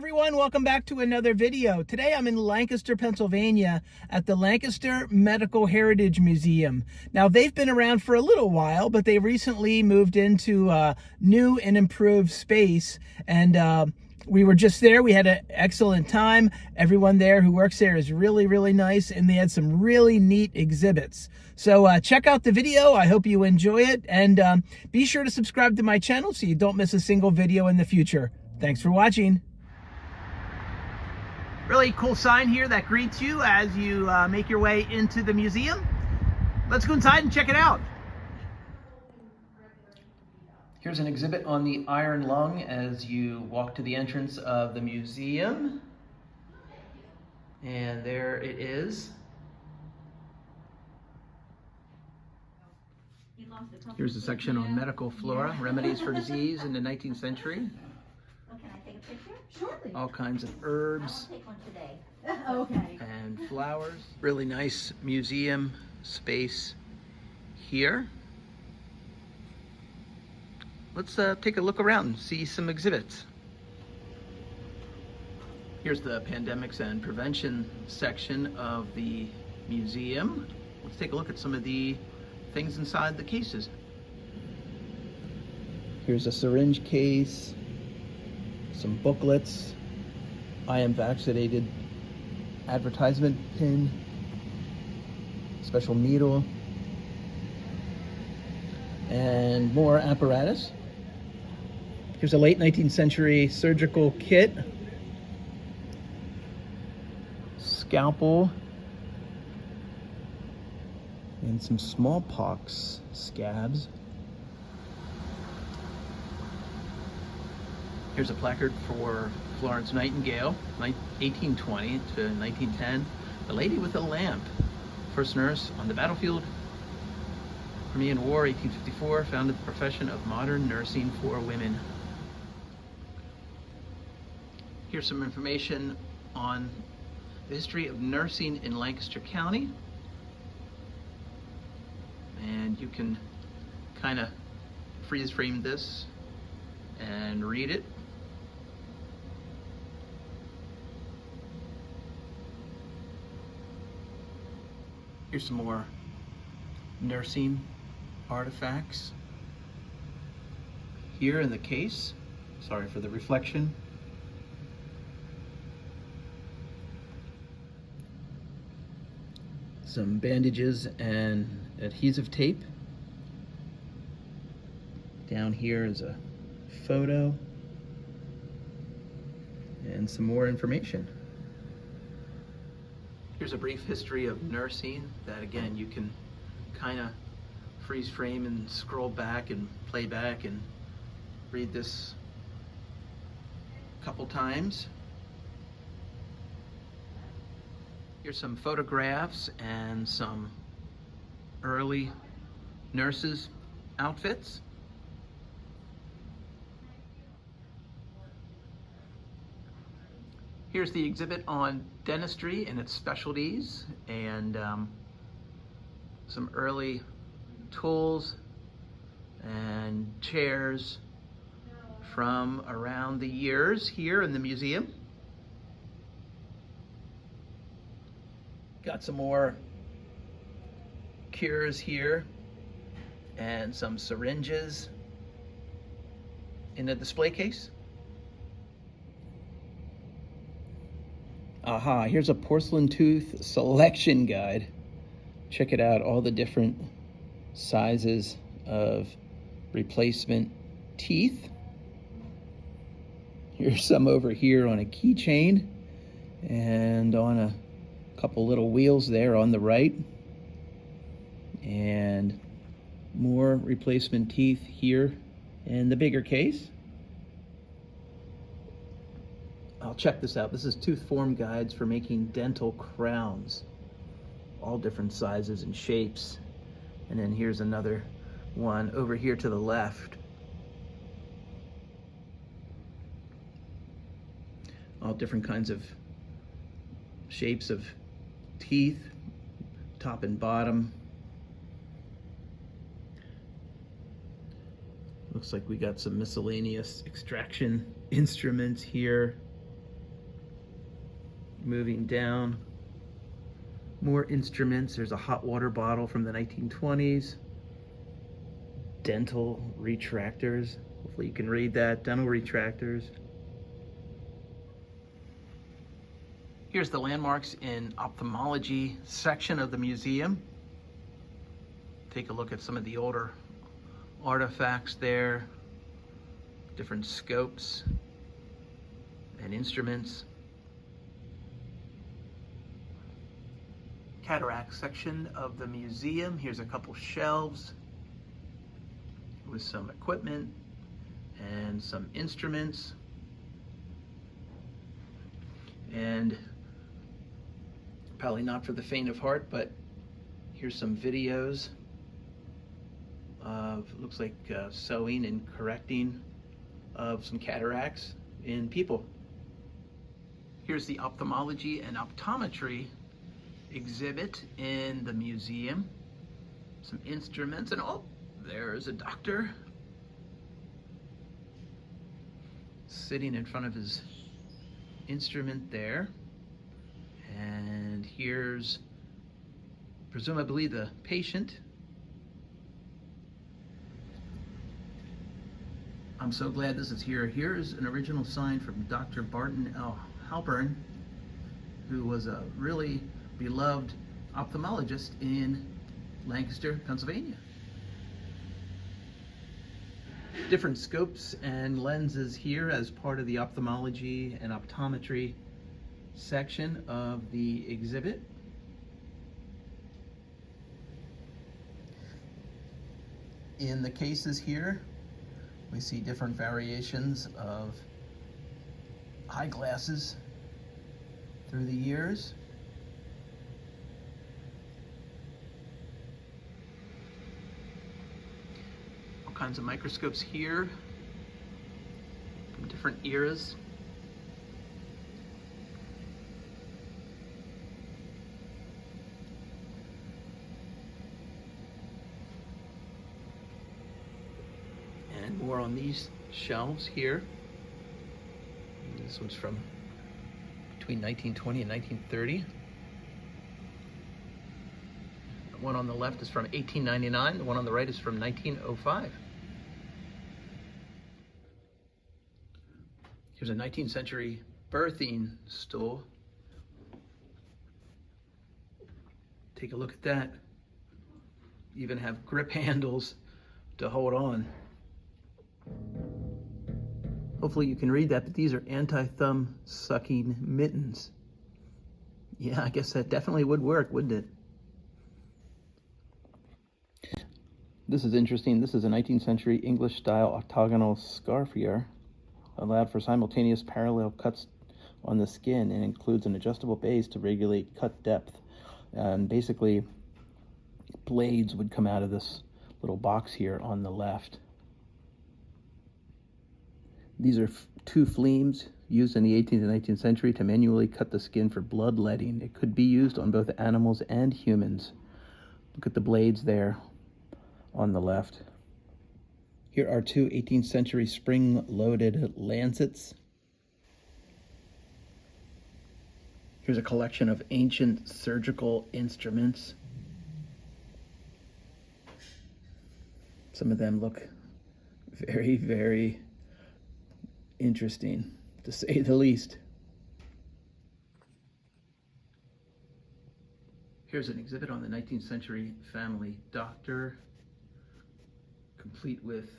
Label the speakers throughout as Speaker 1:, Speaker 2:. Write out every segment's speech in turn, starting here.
Speaker 1: everyone, welcome back to another video. Today I'm in Lancaster, Pennsylvania at the Lancaster Medical Heritage Museum. Now they've been around for a little while, but they recently moved into a new and improved space, and we were just there. We had an excellent time. Everyone there who works there is really nice, and they had some really neat exhibits. So check out the video. I hope you enjoy it, and be sure to subscribe to my channel so you don't miss a single video in the future. Thanks for watching. Really cool sign here that greets you as you make your way into the museum. Let's go inside and check it out. Here's an exhibit on the iron lung as you walk to the entrance of the museum. And there it is. Here's a section on medical flora, remedies for disease in the 19th century.
Speaker 2: Can I take a picture? Shortly.
Speaker 1: All kinds of herbs.
Speaker 2: I'll take one today. Okay.
Speaker 1: And flowers. Really nice museum space here. Let's take a look around and see some exhibits. Here's the pandemics and prevention section of the museum. Let's take a look at some of the things inside the cases. Here's a syringe case, some booklets, I am vaccinated advertisement pin, special needle, and more apparatus. Here's a late 19th century surgical kit, scalpel, and some smallpox scabs. Here's a placard for Florence Nightingale, 1820 to 1910. The Lady with a Lamp, first nurse on the battlefield. Crimean War, 1854, founded the profession of modern nursing for women. Here's some information on the history of nursing in Lancaster County. And you can kind of freeze frame this and read it. Here's some more nursing artifacts here in the case. Sorry for the reflection. Some bandages and adhesive tape. Down here is a photo and some more information. Here's a brief history of nursing that, again, you can kind of freeze frame and scroll back and play back and read this a couple times. Here's some photographs and some early nurses' outfits. Here's the exhibit on dentistry and its specialties, and some early tools and chairs from around the years here in the museum. Got some more cures here and some syringes in the display case. Aha, here's a porcelain tooth selection guide. Check it out, all the different sizes of replacement teeth. Here's some over here on a keychain and on a couple little wheels there on the right. And more replacement teeth here in the bigger case. I'll check this out. This is tooth form guides for making dental crowns. All different sizes and shapes. And then here's another one over here to the left. All different kinds of shapes of teeth, top and bottom. Looks like we got some miscellaneous extraction instruments here. Moving down, more instruments. There's a hot water bottle from the 1920s. Dental retractors. Hopefully you can read that. Dental retractors. Here's the landmarks in ophthalmology section of the museum. Take a look at some of the older artifacts there, different scopes and instruments. Cataract section of the museum. Here's a couple shelves with some equipment and some instruments. And probably not for the faint of heart, but here's some videos of, looks like sewing and correcting of some cataracts in people. Here's the ophthalmology and optometry exhibit in the museum. Some instruments, and oh, there's a doctor sitting in front of his instrument there. And here's presumably the patient. I'm so glad this is here. Here's an original sign from Dr. Barton L. Halpern, who was a really beloved ophthalmologist in Lancaster, Pennsylvania. Different scopes and lenses here as part of the ophthalmology and optometry section of the exhibit. In the cases here, we see different variations of eyeglasses through the years. All kinds of microscopes here from different eras. And more on these shelves here. This one's from between 1920 and 1930. The one on the left is from 1899. The one on the right is from 1905. Here's a 19th century birthing stool. Take a look at that. Even have grip handles to hold on. Hopefully you can read that, but these are anti-thumb sucking mittens. Yeah, I guess that definitely would work, wouldn't it? This is interesting. This is a 19th century English style octagonal scaphier, allowed for simultaneous parallel cuts on the skin and includes an adjustable base to regulate cut depth. And basically, blades would come out of this little box here on the left. These are two fleams used in the 18th and 19th century to manually cut the skin for bloodletting. It could be used on both animals and humans. Look at the blades there on the left. Here are two 18th century spring-loaded lancets. Here's a collection of ancient surgical instruments. Some of them look very, very interesting, to say the least. Here's an exhibit on the 19th century family doctor, complete with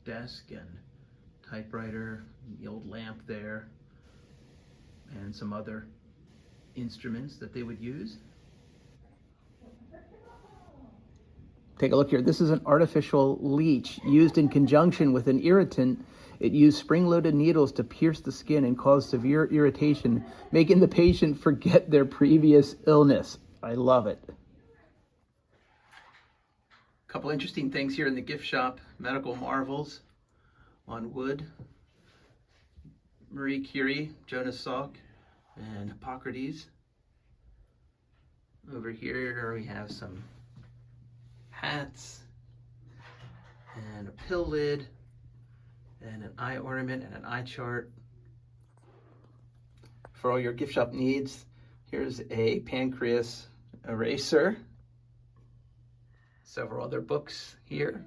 Speaker 1: desk and typewriter, the old lamp there, and some other instruments that they would use. Take a look here. This is an artificial leech used in conjunction with an irritant. It used spring-loaded needles to pierce the skin and cause severe irritation, making the patient forget their previous illness. I love it. A couple interesting things here in the gift shop. Medical marvels on wood. Marie Curie, Jonas Salk, and Hippocrates. Over here we have some hats and a pill lid and an eye ornament and an eye chart. for all your gift shop needs. Here's a pancreas eraser. Several other books here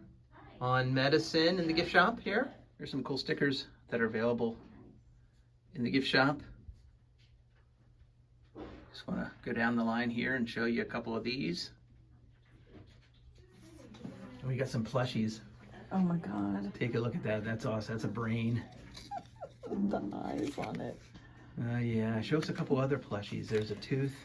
Speaker 1: on medicine in the gift shop here. Here's some cool stickers that are available in the gift shop. Just want to go down the line here and show you a couple of these. And we got some plushies.
Speaker 3: Oh my God.
Speaker 1: Take a look at that. That's awesome. That's a brain.
Speaker 3: The eyes on it.
Speaker 1: Yeah, show us a couple other plushies. There's a tooth.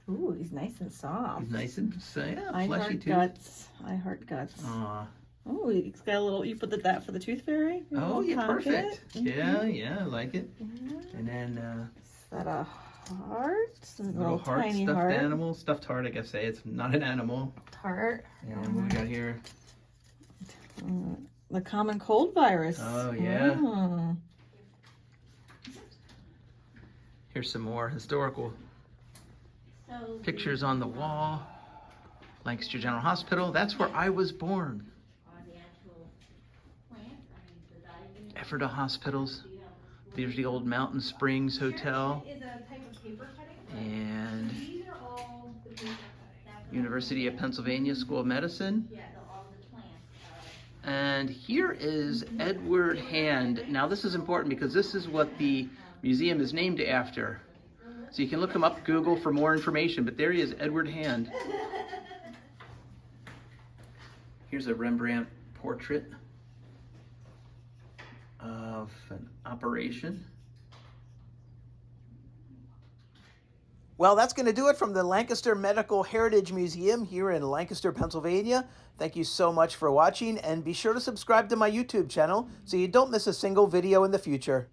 Speaker 3: Ooh, he's nice and soft.
Speaker 1: He's nice and yeah,
Speaker 3: I
Speaker 1: fleshy
Speaker 3: heart
Speaker 1: tooth.
Speaker 3: guts. I heart guts.
Speaker 1: Aw.
Speaker 3: Oh, he's got a little. You put that for the tooth fairy. Your
Speaker 1: Oh
Speaker 3: little
Speaker 1: yeah,
Speaker 3: pocket.
Speaker 1: perfect.
Speaker 3: Mhm.
Speaker 1: Yeah, I like it.
Speaker 3: Yeah.
Speaker 1: And then
Speaker 3: Is that a heart? A
Speaker 1: little heart,
Speaker 3: tiny
Speaker 1: stuffed
Speaker 3: heart.
Speaker 1: animal, stuffed heart. I guess say it's not an animal.
Speaker 3: Heart.
Speaker 1: And what we got here?
Speaker 3: The common cold virus.
Speaker 1: Oh yeah.
Speaker 3: Mm.
Speaker 1: Here's some more historical
Speaker 2: So
Speaker 1: pictures on the wall. Lancaster General Hospital. That's where I was born.
Speaker 2: on the actual plant, I mean, the
Speaker 1: Ephrata Hospitals. There's the old Mountain Springs Hotel.
Speaker 4: Is a type of paper cutting.
Speaker 1: And
Speaker 4: These are all the paper cutting.
Speaker 1: University of Pennsylvania School of Medicine.
Speaker 2: all the plants.
Speaker 1: And here is Edward Hand. Now this is important because this is what the museum is named after. So you can look him up, Google for more information, but there he is, Edward Hand. Here's a Rembrandt portrait of an operation. Well, that's going to do it from the Lancaster Medical Heritage Museum here in Lancaster, Pennsylvania. Thank you so much for watching, and be sure to subscribe to my YouTube channel so you don't miss a single video in the future.